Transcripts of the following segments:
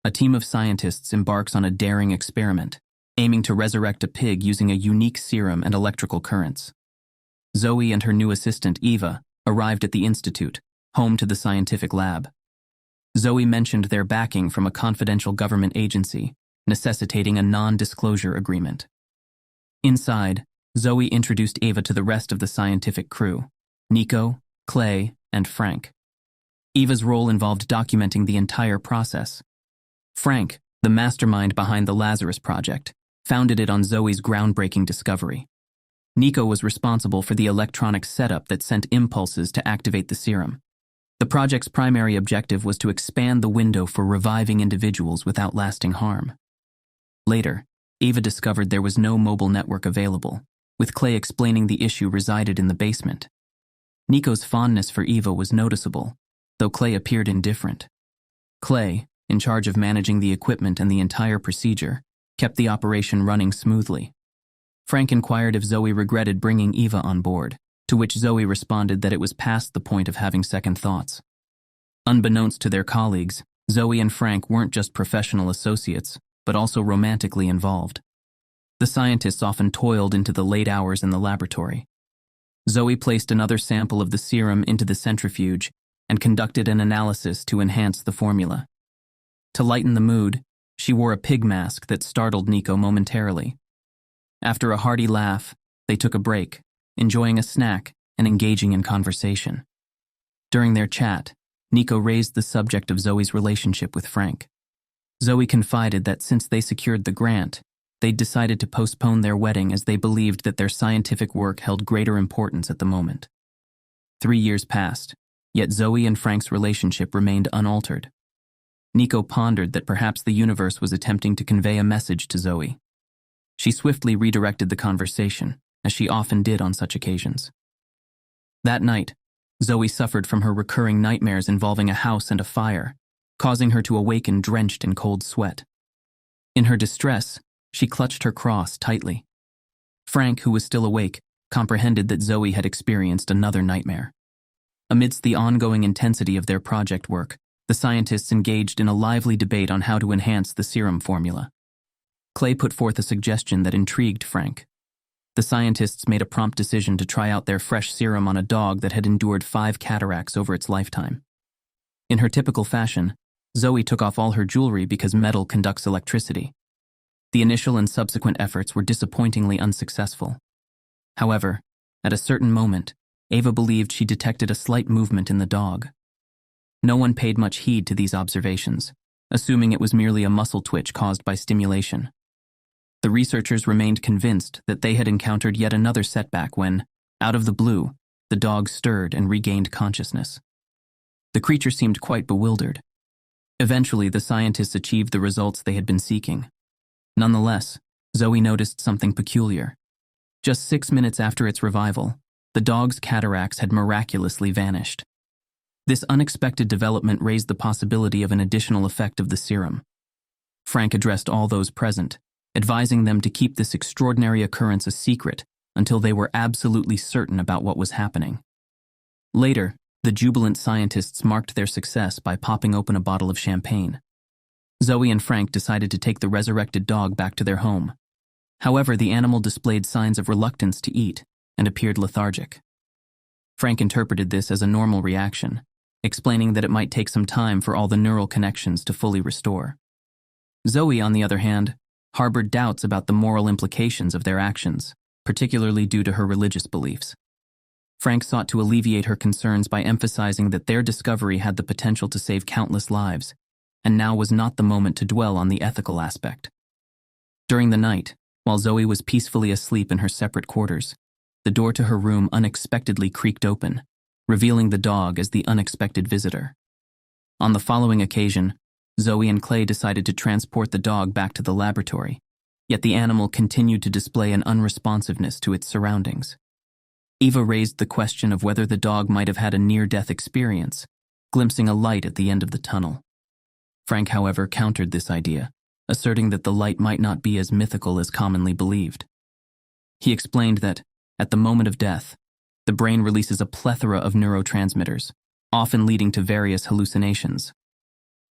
a team of scientists embarks on a daring experiment, aiming to resurrect a pig using a unique serum and electrical currents. Zoe and her new assistant, Eva, arrived at the institute, home to the scientific lab. Zoe mentioned their backing from a confidential government agency, necessitating a non-disclosure agreement. Inside, Zoe introduced Eva to the rest of the scientific crew, Nico, Clay, and Frank. Eva's role involved documenting the entire process. Frank, the mastermind behind the Lazarus Project, founded it on Zoe's groundbreaking discovery. Nico was responsible for the electronic setup that sent impulses to activate the serum. The project's primary objective was to expand the window for reviving individuals without lasting harm. Later, Eva discovered there was no mobile network available, with Clay explaining the issue resided in the basement. Nico's fondness for Eva was noticeable, though Clay appeared indifferent. Clay, in charge of managing the equipment and the entire procedure, kept the operation running smoothly. Frank inquired if Zoe regretted bringing Eva on board, to which Zoe responded that it was past the point of having second thoughts. Unbeknownst to their colleagues, Zoe and Frank weren't just professional associates, but also romantically involved. The scientists often toiled into the late hours in the laboratory. Zoe placed another sample of the serum into the centrifuge and conducted an analysis to enhance the formula. To lighten the mood, she wore a pig mask that startled Nico momentarily. After a hearty laugh, they took a break, enjoying a snack and engaging in conversation. During their chat, Nico raised the subject of Zoe's relationship with Frank. Zoe confided that since they secured the grant, they'd decided to postpone their wedding as they believed that their scientific work held greater importance at the moment. 3 years passed, yet Zoe and Frank's relationship remained unaltered. Nico pondered that perhaps the universe was attempting to convey a message to Zoe. She swiftly redirected the conversation, as she often did on such occasions. That night, Zoe suffered from her recurring nightmares involving a house and a fire, causing her to awaken drenched in cold sweat. In her distress, she clutched her cross tightly. Frank, who was still awake, comprehended that Zoe had experienced another nightmare. Amidst the ongoing intensity of their project work, the scientists engaged in a lively debate on how to enhance the serum formula. Clay put forth a suggestion that intrigued Frank. The scientists made a prompt decision to try out their fresh serum on a dog that had endured 5 cataracts over its lifetime. In her typical fashion, Zoe took off all her jewelry because metal conducts electricity. The initial and subsequent efforts were disappointingly unsuccessful. However, at a certain moment, Eva believed she detected a slight movement in the dog. No one paid much heed to these observations, assuming it was merely a muscle twitch caused by stimulation. The researchers remained convinced that they had encountered yet another setback when, out of the blue, the dog stirred and regained consciousness. The creature seemed quite bewildered. Eventually, the scientists achieved the results they had been seeking. Nonetheless, Zoe noticed something peculiar. Just 6 minutes after its revival, the dog's cataracts had miraculously vanished. This unexpected development raised the possibility of an additional effect of the serum. Frank addressed all those present, advising them to keep this extraordinary occurrence a secret until they were absolutely certain about what was happening. Later, the jubilant scientists marked their success by popping open a bottle of champagne. Zoe and Frank decided to take the resurrected dog back to their home. However, the animal displayed signs of reluctance to eat and appeared lethargic. Frank interpreted this as a normal reaction, explaining that it might take some time for all the neural connections to fully restore. Zoe, on the other hand, harbored doubts about the moral implications of their actions, particularly due to her religious beliefs. Frank sought to alleviate her concerns by emphasizing that their discovery had the potential to save countless lives, and now was not the moment to dwell on the ethical aspect. During the night, while Zoe was peacefully asleep in her separate quarters, the door to her room unexpectedly creaked open, revealing the dog as the unexpected visitor. On the following occasion, Zoe and Clay decided to transport the dog back to the laboratory, yet the animal continued to display an unresponsiveness to its surroundings. Eva raised the question of whether the dog might have had a near-death experience, glimpsing a light at the end of the tunnel. Frank, however, countered this idea, asserting that the light might not be as mythical as commonly believed. He explained that, at the moment of death, the brain releases a plethora of neurotransmitters, often leading to various hallucinations.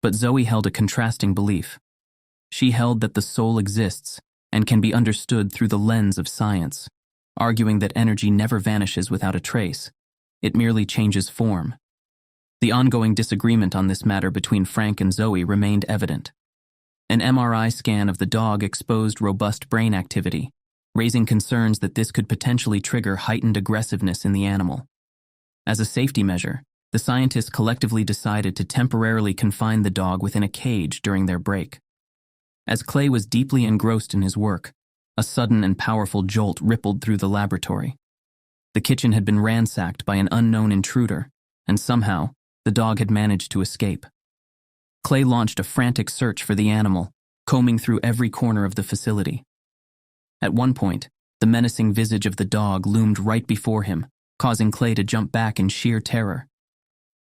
But Zoe held a contrasting belief. She held that the soul exists and can be understood through the lens of science, arguing that energy never vanishes without a trace. It merely changes form. The ongoing disagreement on this matter between Frank and Zoe remained evident. An MRI scan of the dog exposed robust brain activity, raising concerns that this could potentially trigger heightened aggressiveness in the animal. As a safety measure, the scientists collectively decided to temporarily confine the dog within a cage during their break. As Clay was deeply engrossed in his work, a sudden and powerful jolt rippled through the laboratory. The kitchen had been ransacked by an unknown intruder, and somehow, the dog had managed to escape. Clay launched a frantic search for the animal, combing through every corner of the facility. At one point, the menacing visage of the dog loomed right before him, causing Clay to jump back in sheer terror.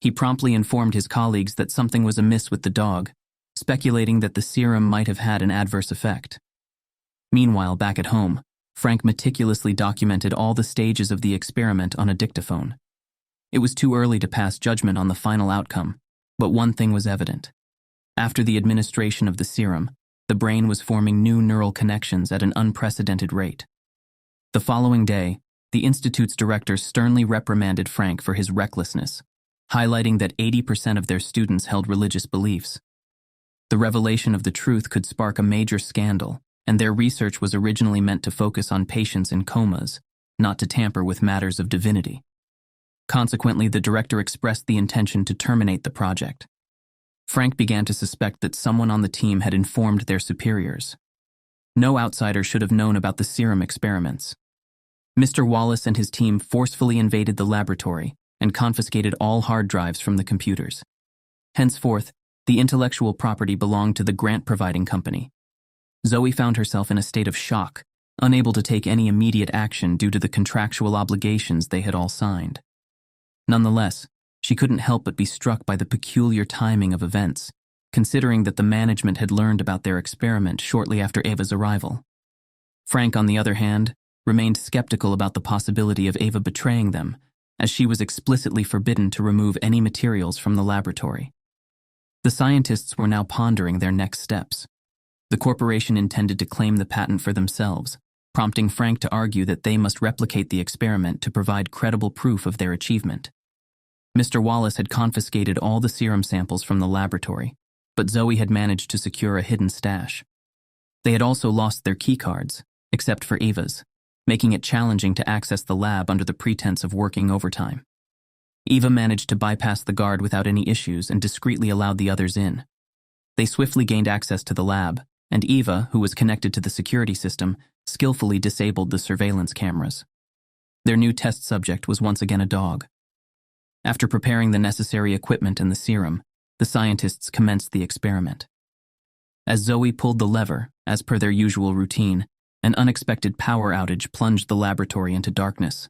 He promptly informed his colleagues that something was amiss with the dog, speculating that the serum might have had an adverse effect. Meanwhile, back at home, Frank meticulously documented all the stages of the experiment on a dictaphone. It was too early to pass judgment on the final outcome, but one thing was evident. After the administration of the serum, the brain was forming new neural connections at an unprecedented rate. The following day, the Institute's director sternly reprimanded Frank for his recklessness, highlighting that 80% of their students held religious beliefs. The revelation of the truth could spark a major scandal, and their research was originally meant to focus on patients in comas, not to tamper with matters of divinity. Consequently, the director expressed the intention to terminate the project. Frank began to suspect that someone on the team had informed their superiors. No outsider should have known about the serum experiments. Mr. Wallace and his team forcefully invaded the laboratory and confiscated all hard drives from the computers. Henceforth, the intellectual property belonged to the grant-providing company. Zoe found herself in a state of shock, unable to take any immediate action due to the contractual obligations they had all signed. Nonetheless, she couldn't help but be struck by the peculiar timing of events, considering that the management had learned about their experiment shortly after Ava's arrival. Frank, on the other hand, remained skeptical about the possibility of Ava betraying them, as she was explicitly forbidden to remove any materials from the laboratory. The scientists were now pondering their next steps. The corporation intended to claim the patent for themselves, prompting Frank to argue that they must replicate the experiment to provide credible proof of their achievement. Mr. Wallace had confiscated all the serum samples from the laboratory, but Zoe had managed to secure a hidden stash. They had also lost their keycards, except for Ava's, making it challenging to access the lab under the pretense of working overtime. Ava managed to bypass the guard without any issues and discreetly allowed the others in. They swiftly gained access to the lab, and Eva, who was connected to the security system, skillfully disabled the surveillance cameras. Their new test subject was once again a dog. After preparing the necessary equipment and the serum, the scientists commenced the experiment. As Zoe pulled the lever, as per their usual routine, an unexpected power outage plunged the laboratory into darkness.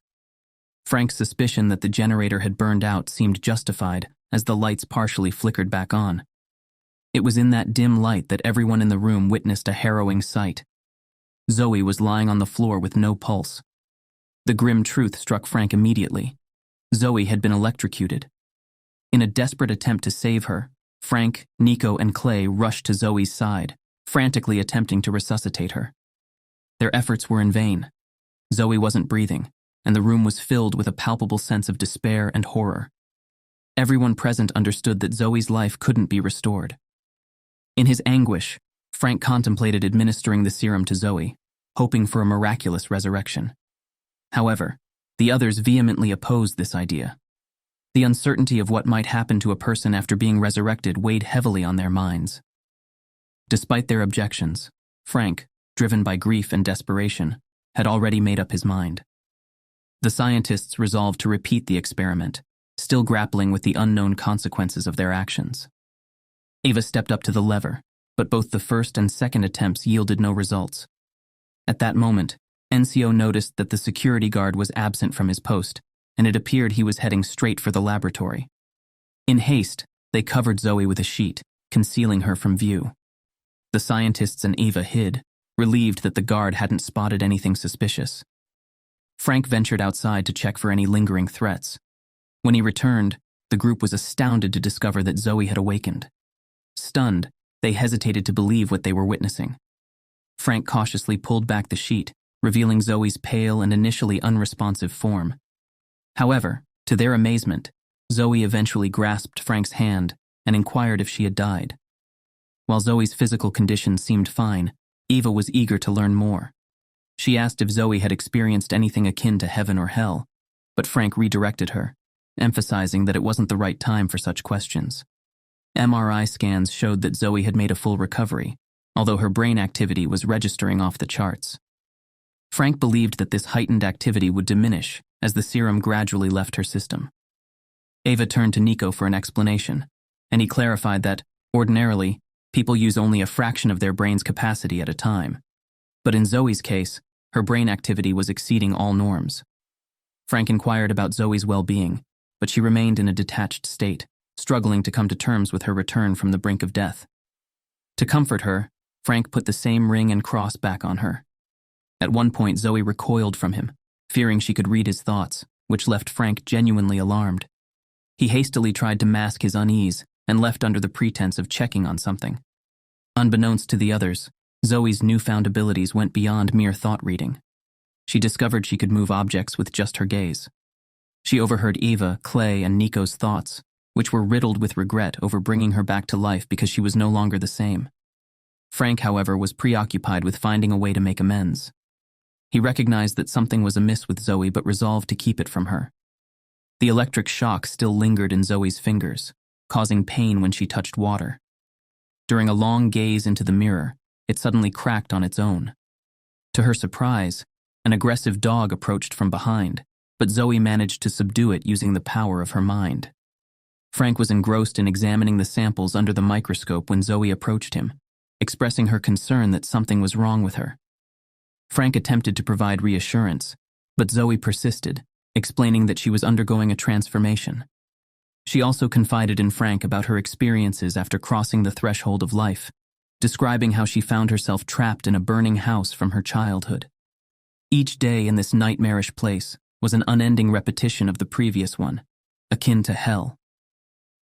Frank's suspicion that the generator had burned out seemed justified as the lights partially flickered back on. It was in that dim light that everyone in the room witnessed a harrowing sight. Zoe was lying on the floor with no pulse. The grim truth struck Frank immediately. Zoe had been electrocuted. In a desperate attempt to save her, Frank, Nico, and Clay rushed to Zoe's side, frantically attempting to resuscitate her. Their efforts were in vain. Zoe wasn't breathing, and the room was filled with a palpable sense of despair and horror. Everyone present understood that Zoe's life couldn't be restored. In his anguish, Frank contemplated administering the serum to Zoe, hoping for a miraculous resurrection. However, the others vehemently opposed this idea. The uncertainty of what might happen to a person after being resurrected weighed heavily on their minds. Despite their objections, Frank, driven by grief and desperation, had already made up his mind. The scientists resolved to repeat the experiment, still grappling with the unknown consequences of their actions. Ava stepped up to the lever, but both the first and second attempts yielded no results. At that moment, NCO noticed that the security guard was absent from his post, and it appeared he was heading straight for the laboratory. In haste, they covered Zoe with a sheet, concealing her from view. The scientists and Ava hid, relieved that the guard hadn't spotted anything suspicious. Frank ventured outside to check for any lingering threats. When he returned, the group was astounded to discover that Zoe had awakened. Stunned, they hesitated to believe what they were witnessing. Frank cautiously pulled back the sheet, revealing Zoe's pale and initially unresponsive form. However, to their amazement, Zoe eventually grasped Frank's hand and inquired if she had died. While Zoe's physical condition seemed fine, Eva was eager to learn more. She asked if Zoe had experienced anything akin to heaven or hell, but Frank redirected her, emphasizing that it wasn't the right time for such questions. MRI scans showed that Zoe had made a full recovery, although her brain activity was registering off the charts. Frank believed that this heightened activity would diminish as the serum gradually left her system. Eva turned to Nico for an explanation, and he clarified that, ordinarily, people use only a fraction of their brain's capacity at a time. But in Zoe's case, her brain activity was exceeding all norms. Frank inquired about Zoe's well-being, but she remained in a detached state, struggling to come to terms with her return from the brink of death. To comfort her, Frank put the same ring and cross back on her. At one point, Zoe recoiled from him, fearing she could read his thoughts, which left Frank genuinely alarmed. He hastily tried to mask his unease and left under the pretense of checking on something. Unbeknownst to the others, Zoe's newfound abilities went beyond mere thought reading. She discovered she could move objects with just her gaze. She overheard Eva, Clay, and Nico's thoughts, which were riddled with regret over bringing her back to life because she was no longer the same. Frank, however, was preoccupied with finding a way to make amends. He recognized that something was amiss with Zoe but resolved to keep it from her. The electric shock still lingered in Zoe's fingers, causing pain when she touched water. During a long gaze into the mirror, it suddenly cracked on its own. To her surprise, an aggressive dog approached from behind, but Zoe managed to subdue it using the power of her mind. Frank was engrossed in examining the samples under the microscope when Zoe approached him, expressing her concern that something was wrong with her. Frank attempted to provide reassurance, but Zoe persisted, explaining that she was undergoing a transformation. She also confided in Frank about her experiences after crossing the threshold of life, describing how she found herself trapped in a burning house from her childhood. Each day in this nightmarish place was an unending repetition of the previous one, akin to hell.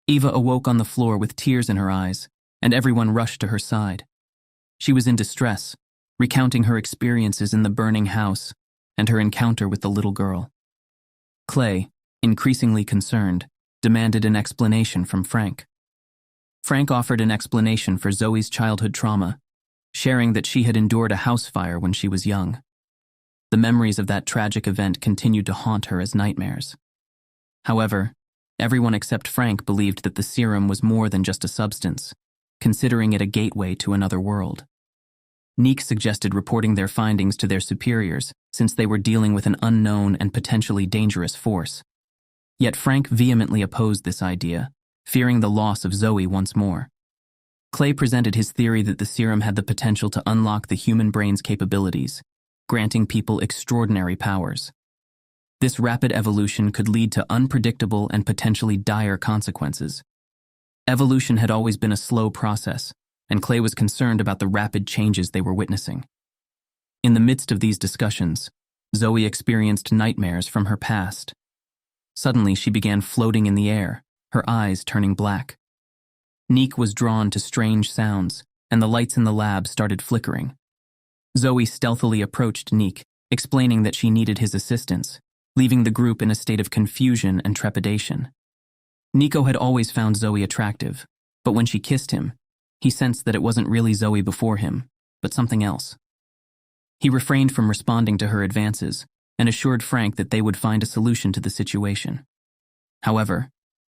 Eva awoke on the floor with tears in her eyes, and everyone rushed to her side. She was in distress, recounting her experiences in the burning house and her encounter with the little girl. Clay, increasingly concerned, demanded an explanation from Frank. Frank offered an explanation for Zoe's childhood trauma, sharing that she had endured a house fire when she was young. The memories of that tragic event continued to haunt her as nightmares. However, everyone except Frank believed that the serum was more than just a substance, considering it a gateway to another world. Neek suggested reporting their findings to their superiors since they were dealing with an unknown and potentially dangerous force. Yet Frank vehemently opposed this idea, fearing the loss of Zoe once more. Clay presented his theory that the serum had the potential to unlock the human brain's capabilities, granting people extraordinary powers. This rapid evolution could lead to unpredictable and potentially dire consequences. Evolution had always been a slow process, and Clay was concerned about the rapid changes they were witnessing. In the midst of these discussions, Zoe experienced nightmares from her past. Suddenly, she began floating in the air, her eyes turning black. Neek was drawn to strange sounds, and the lights in the lab started flickering. Zoe stealthily approached Neek, explaining that she needed his assistance, leaving the group in a state of confusion and trepidation. Nico had always found Zoe attractive, but when she kissed him, he sensed that it wasn't really Zoe before him, but something else. He refrained from responding to her advances and assured Frank that they would find a solution to the situation. However,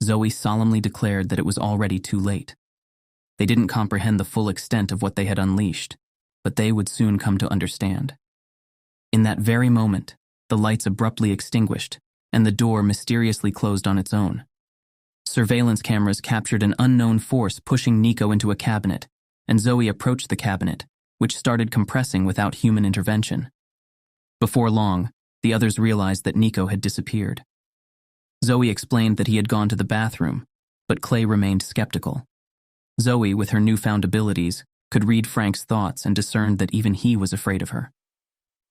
Zoe solemnly declared that it was already too late. They didn't comprehend the full extent of what they had unleashed, but they would soon come to understand. In that very moment, the lights abruptly extinguished, and the door mysteriously closed on its own. Surveillance cameras captured an unknown force pushing Nico into a cabinet, and Zoe approached the cabinet, which started compressing without human intervention. Before long, the others realized that Nico had disappeared. Zoe explained that he had gone to the bathroom, but Clay remained skeptical. Zoe, with her newfound abilities, could read Frank's thoughts and discerned that even he was afraid of her.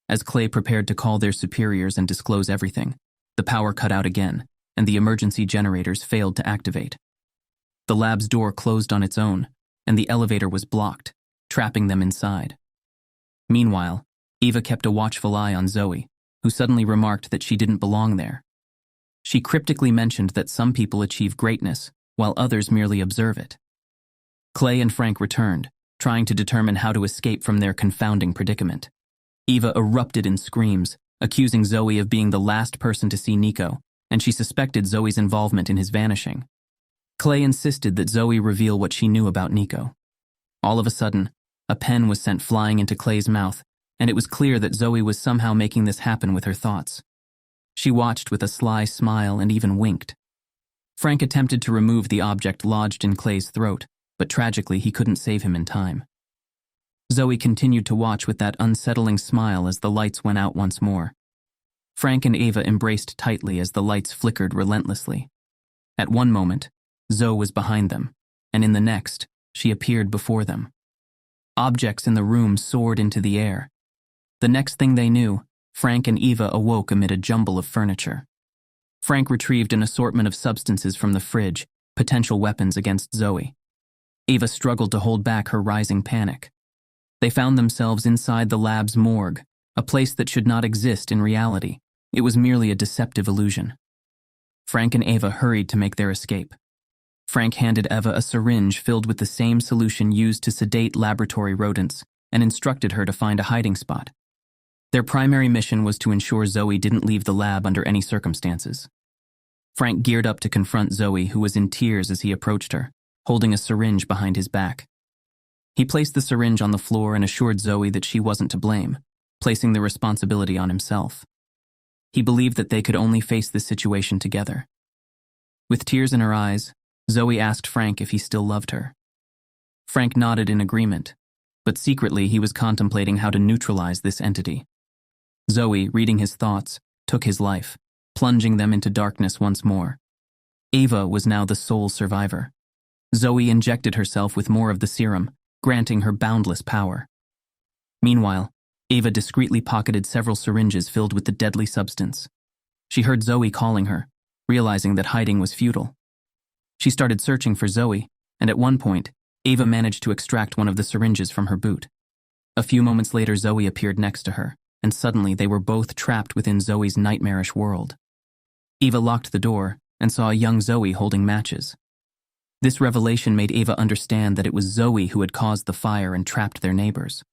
As Clay prepared to call their superiors and disclose everything, the power cut out again, and the emergency generators failed to activate. The lab's door closed on its own, and the elevator was blocked, trapping them inside. Meanwhile, Eva kept a watchful eye on Zoe, who suddenly remarked that she didn't belong there. She cryptically mentioned that some people achieve greatness, while others merely observe it. Clay and Frank returned, trying to determine how to escape from their confounding predicament. Eva erupted in screams, accusing Zoe of being the last person to see Nico, and she suspected Zoe's involvement in his vanishing. Clay insisted that Zoe reveal what she knew about Nico. All of a sudden, a pen was sent flying into Clay's mouth, and it was clear that Zoe was somehow making this happen with her thoughts. She watched with a sly smile and even winked. Frank attempted to remove the object lodged in Clay's throat, but tragically he couldn't save him in time. Zoe continued to watch with that unsettling smile as the lights went out once more. Frank and Eva embraced tightly as the lights flickered relentlessly. At one moment, Zoe was behind them, and in the next, she appeared before them. Objects in the room soared into the air. The next thing they knew, Frank and Eva awoke amid a jumble of furniture. Frank retrieved an assortment of substances from the fridge, potential weapons against Zoe. Eva struggled to hold back her rising panic. They found themselves inside the lab's morgue, a place that should not exist in reality. It was merely a deceptive illusion. Frank and Eva hurried to make their escape. Frank handed Eva a syringe filled with the same solution used to sedate laboratory rodents and instructed her to find a hiding spot. Their primary mission was to ensure Zoe didn't leave the lab under any circumstances. Frank geared up to confront Zoe, who was in tears as he approached her, holding a syringe behind his back. He placed the syringe on the floor and assured Zoe that she wasn't to blame, placing the responsibility on himself. He believed that they could only face this situation together. With tears in her eyes, Zoe asked Frank if he still loved her. Frank nodded in agreement, but secretly he was contemplating how to neutralize this entity. Zoe, reading his thoughts, took his life, plunging them into darkness once more. Eva was now the sole survivor. Zoe injected herself with more of the serum, granting her boundless power. Meanwhile, Eva discreetly pocketed several syringes filled with the deadly substance. She heard Zoe calling her, realizing that hiding was futile. She started searching for Zoe, and at one point, Eva managed to extract one of the syringes from her boot. A few moments later, Zoe appeared next to her, and suddenly they were both trapped within Zoe's nightmarish world. Eva locked the door and saw a young Zoe holding matches. This revelation made Eva understand that it was Zoe who had caused the fire and trapped their neighbors.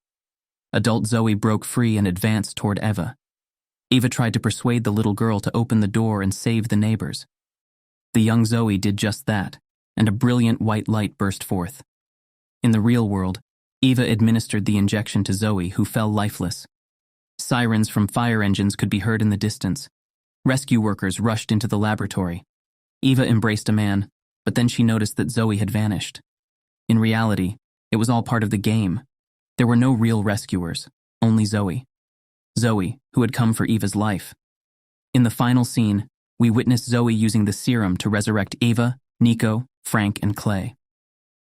Adult Zoe broke free and advanced toward Eva. Eva tried to persuade the little girl to open the door and save the neighbors. The young Zoe did just that, and a brilliant white light burst forth. In the real world, Eva administered the injection to Zoe, who fell lifeless. Sirens from fire engines could be heard in the distance. Rescue workers rushed into the laboratory. Eva embraced a man, but then she noticed that Zoe had vanished. In reality, it was all part of the game. There were no real rescuers, only Zoe. Zoe, who had come for Eva's life. In the final scene, we witness Zoe using the serum to resurrect Eva, Nico, Frank, and Clay.